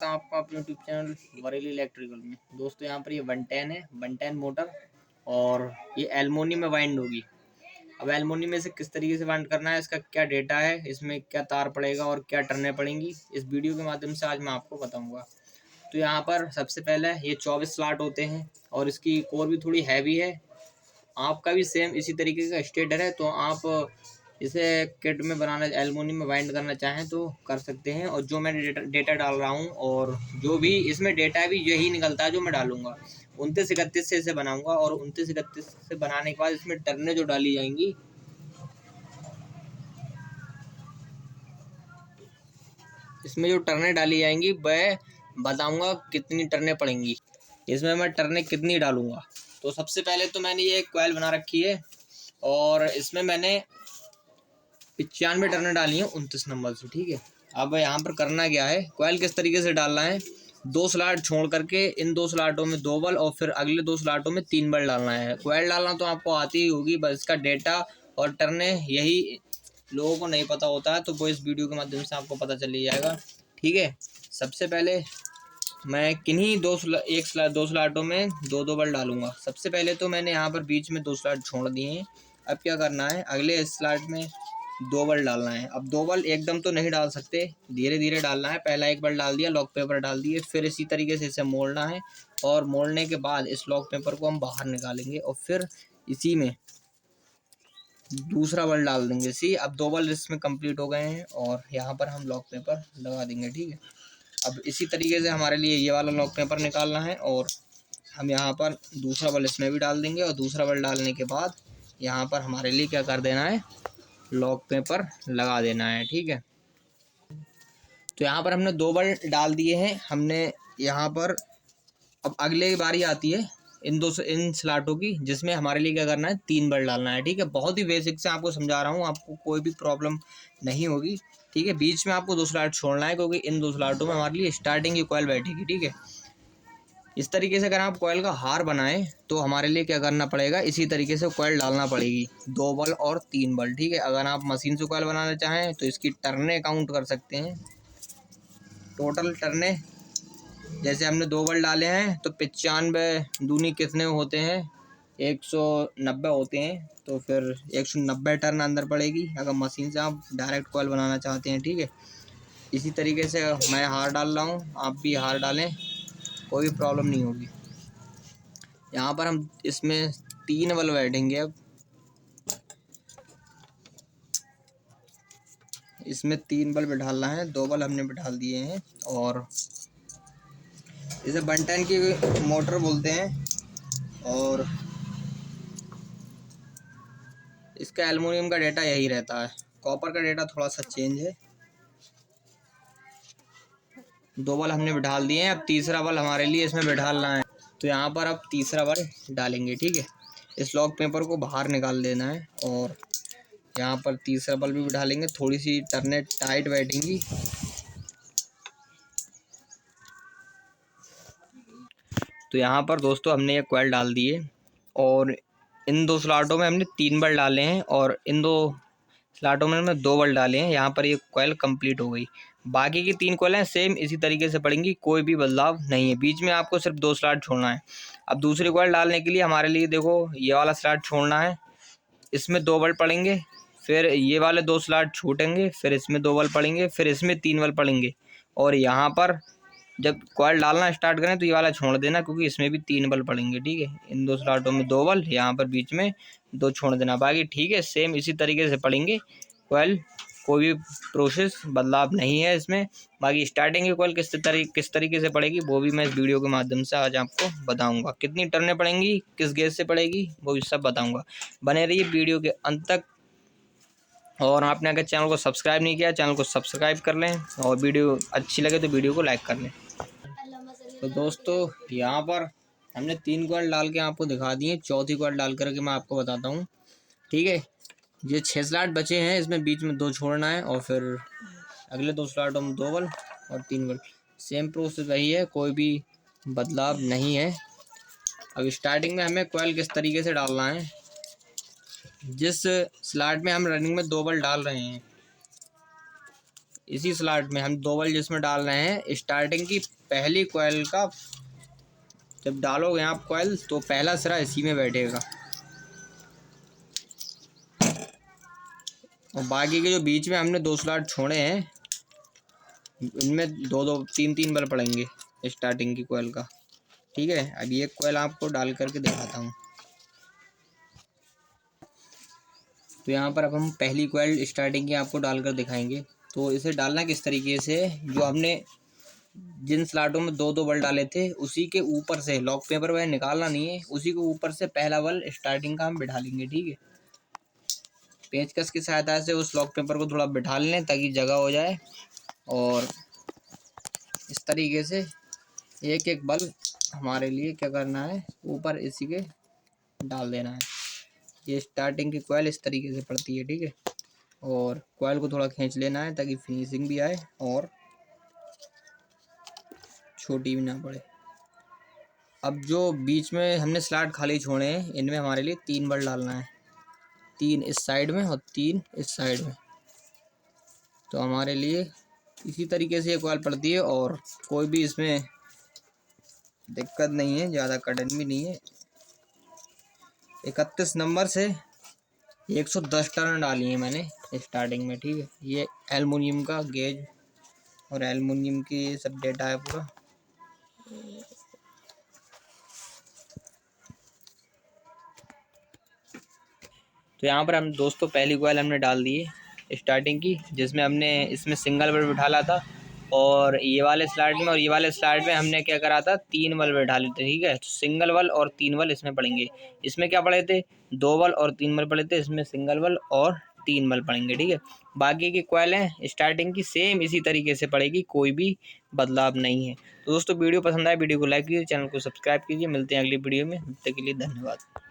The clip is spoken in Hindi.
आपका अपने यूट्यूब चैनल बरेली इलेक्ट्रिकल में। दोस्तों यहाँ पर ये 110 है, 110 मोटर, और ये एल्युमिनियम में वाइंड होगी। अब एल्युमिनियम में से किस तरीके से वाइंड करना है, इसका क्या डेटा है, इसमें क्या तार पड़ेगा और क्या टर्नें पड़ेंगी, इस वीडियो के माध्यम से आज मैं आपको बताऊंगा। तो यहाँ पर सबसे पहले ये 24 स्लॉट होते हैं और इसकी कोर भी थोड़ी हैवी है। आपका भी सेम इसी तरीके का स्टेटर है, तो आप इसे किट में बनाना, एल्युमिनियम में वाइंड करना चाहें तो कर सकते हैं। और जो मैं डेटा डाल रहा हूँ और जो भी इसमें डेटा है भी यही निकलता है जो मैं डालूंगा। 2931 से इसे बनाऊंगा और 2931 से बनाने के बाद इसमें टर्नें जो डाली जाएंगी, इसमें जो टर्नें डाली जाएंगी वह बताऊंगा कितनी टर्नें पड़ेंगी, इसमें मैं टर्नें कितनी डालूंगा। तो सबसे पहले तो मैंने ये कॉइल बना रखी है और इसमें मैंने 95 टर्नें डाली हैं 29 नंबर से। ठीक है, अब यहाँ पर करना क्या है, कॉइल किस तरीके से डालना है, 2 स्लॉट छोड़ करके इन 2 स्लॉटों में 2 बल और फिर अगले 2 स्लॉटों में 3 बल डालना है। कॉइल डालना तो आपको आती ही होगी, बस इसका डेटा और टर्नें यही लोगों को नहीं पता होता है, तो वो इस वीडियो के माध्यम से आपको पता चल ही जाएगा। ठीक है, सबसे पहले मैं किन्हीं दो स्लॉटों में 2 बल डालूंगा। सबसे पहले तो मैंने यहाँ पर बीच में 2 स्लॉट छोड़ दिए हैं। अब क्या करना है, अगले स्लॉट में 2 बल डालना है। अब 2 बल एकदम तो नहीं डाल सकते, धीरे धीरे डालना है। पहला 1 बल डाल दिया, लॉक पेपर डाल दिए, फिर इसी तरीके से इसे मोड़ना है और मोड़ने के बाद इस लॉक पेपर को हम बाहर निकालेंगे और फिर इसी में दूसरा बल डाल देंगे। सी, अब 2 बल इसमें कंप्लीट हो गए हैं और यहाँ पर हम लॉक पेपर लगा देंगे। ठीक है, अब इसी तरीके से हमारे लिए ये वाला लॉक पेपर निकालना है और हम यहाँ पर दूसरा बल इसमें भी डाल देंगे और दूसरा बल डालने के बाद यहाँ पर हमारे लिए क्या कर देना है, लॉक पेपर लगा देना है। ठीक है, तो यहाँ पर हमने 2 बल डाल दिए हैं हमने यहाँ पर। अब अगले बारी आती है इन स्लॉटों की, जिसमें हमारे लिए क्या करना है, 3 बल डालना है। ठीक है, बहुत ही बेसिक से आपको समझा रहा हूँ, आपको कोई भी प्रॉब्लम नहीं होगी। ठीक है, बीच में आपको 2 स्लॉट छोड़ना है क्योंकि इन 2 स्लॉटों में हमारे लिए स्टार्टिंग की कॉइल बैठेगी। ठीक है, इस तरीके से अगर आप कॉइल का हार बनाएं तो हमारे लिए क्या करना पड़ेगा, इसी तरीके से कॉइल डालना पड़ेगी, 2 बल और 3 बल। ठीक है, अगर आप मशीन से कॉइल बनाना चाहें तो इसकी टर्नें काउंट कर सकते हैं। टोटल टर्नें जैसे हमने 2 बल डाले हैं तो 95 दूनी कितने होते हैं, 190 होते हैं, तो फिर 190 टर्न अंदर पड़ेगी अगर मशीन से आप डायरेक्ट कॉइल बनाना चाहते हैं। ठीक है, इसी तरीके से मैं हार डाल रहा हूँ, आप भी हार डालें, कोई प्रॉब्लम नहीं होगी। यहाँ पर हम इसमें 3 बल बैठेंगे। अब इसमें 3 बल बिठाना है, 2 बल हमने बिठा दिए हैं और इसे 110 की मोटर बोलते हैं और इसका एल्युमिनियम का डेटा यही रहता है, कॉपर का डेटा थोड़ा सा चेंज है। 2 बल हमने बिठा दिए हैं, अब तीसरा बल हमारे लिए इसमें बिठाना है, तो यहाँ पर अब तीसरा बल डालेंगे। ठीक है, इस लॉक पेपर को बाहर निकाल देना है और यहाँ पर तीसरा बल भी बिठा लेंगे, थोड़ी सी टर्नें टाइट बैठेंगी। तो यहाँ पर दोस्तों हमने ये कॉइल डाल दिए और इन 2 स्लॉटों में हमने 3 बल डाले हैं और इन 2 स्लॉटों में हमने 2 बल डाले हैं। यहाँ पर ये कॉइल कंप्लीट हो गई। बाकी की 3 कॉइलें सेम इसी तरीके से पड़ेंगी, कोई भी बदलाव नहीं है, बीच में आपको सिर्फ 2 स्लॉट छोड़ना है। अब दूसरी कॉइल डालने के लिए हमारे लिए देखो ये वाला स्लॉट छोड़ना है, इसमें 2 बल पड़ेंगे, फिर ये वाले 2 स्लॉट छूटेंगे, फिर इसमें 2 बल पड़ेंगे, फिर इसमें 3 बल पड़ेंगे और यहाँ पर जब कॉइल डालना स्टार्ट करें तो ये वाला छोड़ देना क्योंकि इसमें भी 3 बल पड़ेंगे। ठीक है, इन 2 स्लॉटों में 2 बल, यहाँ पर बीच में 2 छोड़ देना, बाकी ठीक है सेम इसी तरीके से पड़ेंगे कॉइल, कोई भी प्रोसेस बदलाव नहीं है इसमें। बाकी स्टार्टिंग की कॉइल किस तरीके से पड़ेगी वो भी मैं इस वीडियो के माध्यम से आज आपको बताऊंगा, कितनी टर्नें पड़ेंगी, किस गेज से पड़ेगी, वो भी सब बताऊंगा। बने रहिए वीडियो के अंत तक और आपने अगर चैनल को सब्सक्राइब नहीं किया चैनल को सब्सक्राइब कर लें और वीडियो अच्छी लगे तो वीडियो को लाइक कर लें। तो दोस्तों यहाँ पर हमने 3 कॉइल डाल के आपको दिखा दिए, चौथी कॉइल डाल करके मैं आपको बताता हूँ। ठीक है, ये 6 स्लॉट बचे हैं, इसमें बीच में 2 छोड़ना है और फिर अगले 2 स्लॉटों में 2 बल और 3 बल, सेम प्रोसेस वही है, कोई भी बदलाव नहीं है। अब स्टार्टिंग में हमें कॉइल किस तरीके से डालना है, जिस स्लॉट में हम रनिंग में 2 बल डाल रहे हैं इसी स्लॉट में हम 2 बल्ब जिसमें डाल रहे हैं स्टार्टिंग की पहली कॉइल का, जब डालोगे आप कॉइल तो पहला सिरा इसी में बैठेगा और बाकी के जो बीच में हमने 2 स्लॉट छोड़े हैं इनमें 2-2 3-3 बल्ब पड़ेंगे स्टार्टिंग की कॉइल का। ठीक है, अब ये कॉइल आपको डाल करके दिखाता हूँ। तो यहाँ पर अब हम पहली कॉइल स्टार्टिंग की आपको डालकर दिखाएंगे। तो इसे डालना किस तरीके से, जो हमने जिन स्लॉटों में 2-2 बल्ब डाले थे उसी के ऊपर से लॉक पेपर वह निकालना नहीं है, उसी के ऊपर से पहला बल्ब स्टार्टिंग का हम बिठा लेंगे। ठीक है, पेचकस की सहायता से उस लॉक पेपर को थोड़ा बिठा लें ताकि जगह हो जाए और इस तरीके से एक एक बल्ब हमारे लिए क्या करना है, ऊपर इसी के डाल देना है। ये स्टार्टिंग की कॉइल इस तरीके से पड़ती है। ठीक है, और कॉइल को थोड़ा खींच लेना है ताकि फिनिशिंग भी आए और छोटी भी ना पड़े। अब जो बीच में हमने स्लॉट खाली छोड़े हैं इनमें हमारे लिए 3 बल्ब डालना है, 3 इस साइड में और 3 इस साइड में। तो हमारे लिए इसी तरीके से ये कॉइल पड़ती है और कोई भी इसमें दिक्कत नहीं है, ज़्यादा कटन भी नहीं है। 31 नंबर से 110 टर्न डाली है मैंने स्टार्टिंग में। ठीक है, ये एल्युमिनियम का गेज और एल्युमिनियम की ये सब डेटा है पूरा। तो यहाँ पर हम दोस्तों पहली कॉइल हमने डाल दी है स्टार्टिंग की, जिसमें हमने इसमें सिंगल बल्ब डाला था और ये वाले स्लॉट में और ये वाले स्लॉट में हमने क्या करा था, 3 बल्ब डाले थे। ठीक है, तो सिंगल बल्ब और 3 बल्ब इसमें पड़ेंगे। इसमें क्या पड़े थे, 2 बल्ब और 3 बल्ब पड़े थे, इसमें सिंगल बल्ब और 3 बल्ब पड़ेंगे। ठीक है, बाकी की कॉइलें स्टार्टिंग की सेम इसी तरीके से पड़ेगी, कोई भी बदलाव नहीं है। तो दोस्तों वीडियो पसंद आए वीडियो को लाइक कीजिए, चैनल को सब्सक्राइब कीजिए। मिलते हैं अगली वीडियो में, तब तक के लिए धन्यवाद।